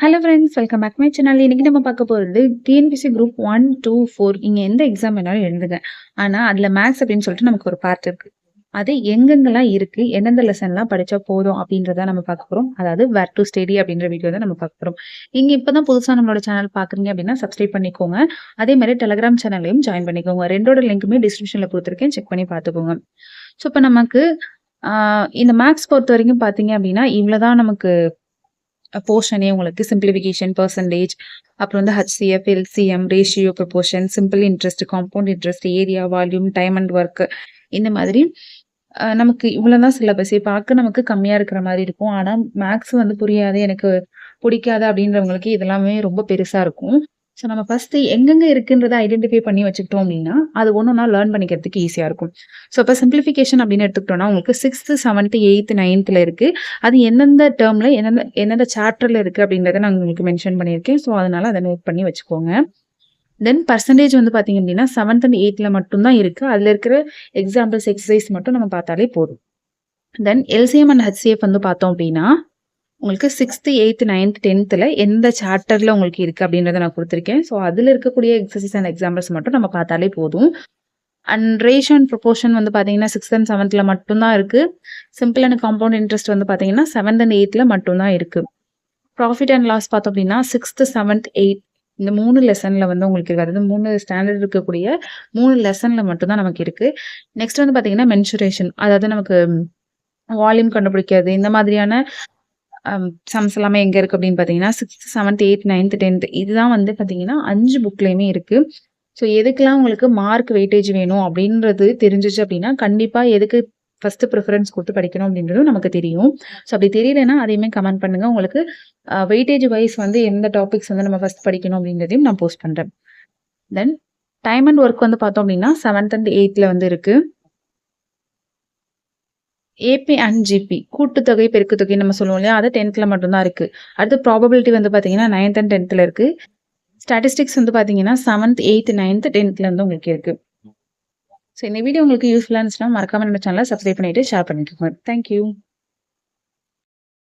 Hello friends, welcome back my channel. இன்னைக்கு நம்ம பார்க்க போகிறது டிஎன்பிஎஸ்சி குரூப் 1, 2, 4 இங்கே எந்த எக்ஸாம் வேணாலும் எழுதுங்க. ஆனால் அதில் மேக்ஸ் அப்படின்னு சொல்லிட்டு நமக்கு ஒரு பார்ட் இருக்கு. அது எங்கெங்கெல்லாம் இருக்கு, எந்தெந்த லெசன்லாம் படிச்சா போதும் அப்படின்றத நம்ம பார்க்க போகிறோம். அதாவது வேர் டு ஸ்டடி அப்படின்ற வீடியோ தான் நம்ம பார்க்க போகிறோம். நீங்கள் இப்போ தான் புதுசாக நம்மளோட சேனல் பார்க்குறீங்க அப்படின்னா சப்ஸ்கிரைப் பண்ணிக்கோங்க. அதே மாதிரி டெலிகிராம் சேனல்லையும் ஜாயின் பண்ணிக்கோங்க. ரெண்டோட லிங்க்குமே டிஸ்கிரிப்ஷனில் கொடுத்துருக்கேன், செக் பண்ணி பார்த்துக்கோங்க. ஸோ இப்போ நமக்கு இந்த மேக்ஸ் பொறுத்த வரைக்கும் பார்த்தீங்க அப்படின்னா இவ்வளோதான் நமக்கு போர்ஷனே உங்களுக்கு சிம்பிளிஃபிகேஷன், பெர்சன்டேஜ், அப்புறம் வந்து HCF, LCM, ratio, proportion, simple interest, compound interest, area, volume, time and work, இந்த மாதிரி நமக்கு இவ்வளோதான் சிலபஸ். பார்க்க நமக்கு கம்மியாக இருக்கிற மாதிரி இருக்கும். ஆனால் மேக்ஸ் வந்து புரியாது, எனக்கு பிடிக்காது அப்படின்றவங்களுக்கு இதெல்லாமே ரொம்ப பெருசாக இருக்கும். ஸோ நம்ம ஃபஸ்ட்டு எங்கெங்கே இருக்குன்றதை ஐடென்டிஃபை பண்ணி வச்சுக்கிட்டோம் அப்படின்னா அது ஒன்றா லேர்ன் பண்ணிக்கிறதுக்கு ஈஸியாக இருக்கும். ஸோ இப்போ சிம்பிளிஃபிகேஷன் அப்படின்னு எடுத்துக்கிட்டோம்னா உங்களுக்கு 6th, 7th, 8th, 9th இருக்குது. அது எந்தெந்த டேர்மில் எந்தெந்த சாப்டரில் இருக்குது அப்படின்றத நான் உங்களுக்கு மென்ஷன் பண்ணியிருக்கேன். ஸோ அதனால் அதை நோட் பண்ணி வச்சுக்கோங்க. தென் பர்சன்டேஜ் வந்து பார்த்தீங்க அப்படின்னா 7th and 8th மட்டும்தான் இருக்குது. அதில் இருக்கிற எக்ஸாம்பிள்ஸ், எக்ஸசைஸ் மட்டும் நம்ம பார்த்தாலே போதும். தென் எல்சிஎம் அண்ட் ஹெச்சிஎஃப் வந்து பார்த்தோம் அப்படின்னா உங்களுக்கு 6th, 8th, 9th, 10th எந்த சாப்டரில் உங்களுக்கு இருக்குது அப்படின்றத நான் கொடுத்துருக்கேன். ஸோ அதில் இருக்கக்கூடிய எக்ஸசைஸ் அண்ட் எக்ஸாம்பிள்ஸ் மட்டும் நம்ம பார்த்தாலே போதும். அண்ட் ரேஷியோ அண்ட் ப்ரொபோர்ஷன் வந்து பார்த்தீங்கன்னா 6th and 7th மட்டும்தான் இருக்குது. சிம்பிள் அண்ட் காம்பவுண்ட் இன்ட்ரெஸ்ட் வந்து பார்த்தீங்கன்னா 7th and 8th மட்டும்தான் இருக்குது. ப்ராஃபிட் அண்ட் லாஸ் பார்த்தோம் அப்படின்னா 6th, 7th, 8th இந்த 3 லெசனில் வந்து உங்களுக்கு இருக்குது. அதாவது 3 ஸ்டாண்டர்ட் இருக்கக்கூடிய 3 லெசனில் மட்டும்தான் நமக்கு இருக்குது. நெக்ஸ்ட் வந்து பார்த்தீங்கன்னா மென்சுரேஷன், அதாவது நமக்கு வால்யூம் கண்டுபிடிக்கிறது, இந்த மாதிரியான சம்ஸ் எல்லாமே எங்கே இருக்குது அப்படின்னு பார்த்தீங்கன்னா 6th, 7th, 8th, 9th, 10th இதுதான் வந்து பார்த்தீங்கன்னா 5 புக்லேயுமே இருக்குது. ஸோ எதுக்கெல்லாம் உங்களுக்கு மார்க் வெயிட்டேஜ் வேணும் அப்படின்றது தெரிஞ்சிச்சு அப்படின்னா கண்டிப்பாக எதுக்கு ஃபஸ்ட்டு ப்ரிஃபரன்ஸ் கொடுத்து படிக்கணும் அப்படின்றதும் நமக்கு தெரியும். ஸோ அப்படி தெரியலன்னா அதையுமே கமெண்ட் பண்ணுங்கள். உங்களுக்கு வெயிட்டேஜ் வைஸ் வந்து எந்த டாபிக்ஸ் வந்து நம்ம ஃபஸ்ட் படிக்கணும் அப்படின்றதையும் நான் போஸ்ட் பண்ணுறேன். தென் டைம் அண்ட் ஒர்க் வந்து பார்த்தோம் அப்படின்னா 7th and 8th வந்து இருக்குது. ஏபி அண்ட் ஜிபி கூட்டுத்தொகை, பெருக்குத்தொகை நம்ம சொல்லுவோம் இல்லையா, அது 10th மட்டும்தான் இருக்குது. அடுத்து ப்ராபபிலிட்டி வந்து பார்த்தீங்கன்னா 9th and 10th இருக்குது. ஸ்டாட்டிஸ்டிக்ஸ் வந்து பார்த்தீங்கன்னா 7th, 8th, 9th, 10th வந்து உங்களுக்கு இருக்குது. ஸோ இந்த வீடியோ உங்களுக்கு யூஸ்ஃபுல்லாக இருந்துச்சுன்னா மறக்காம நம்ம சேனலை சப்ஸ்கிரைப் பண்ணிவிட்டு ஷேர் பண்ணிக்கோங்க. தேங்க்யூ.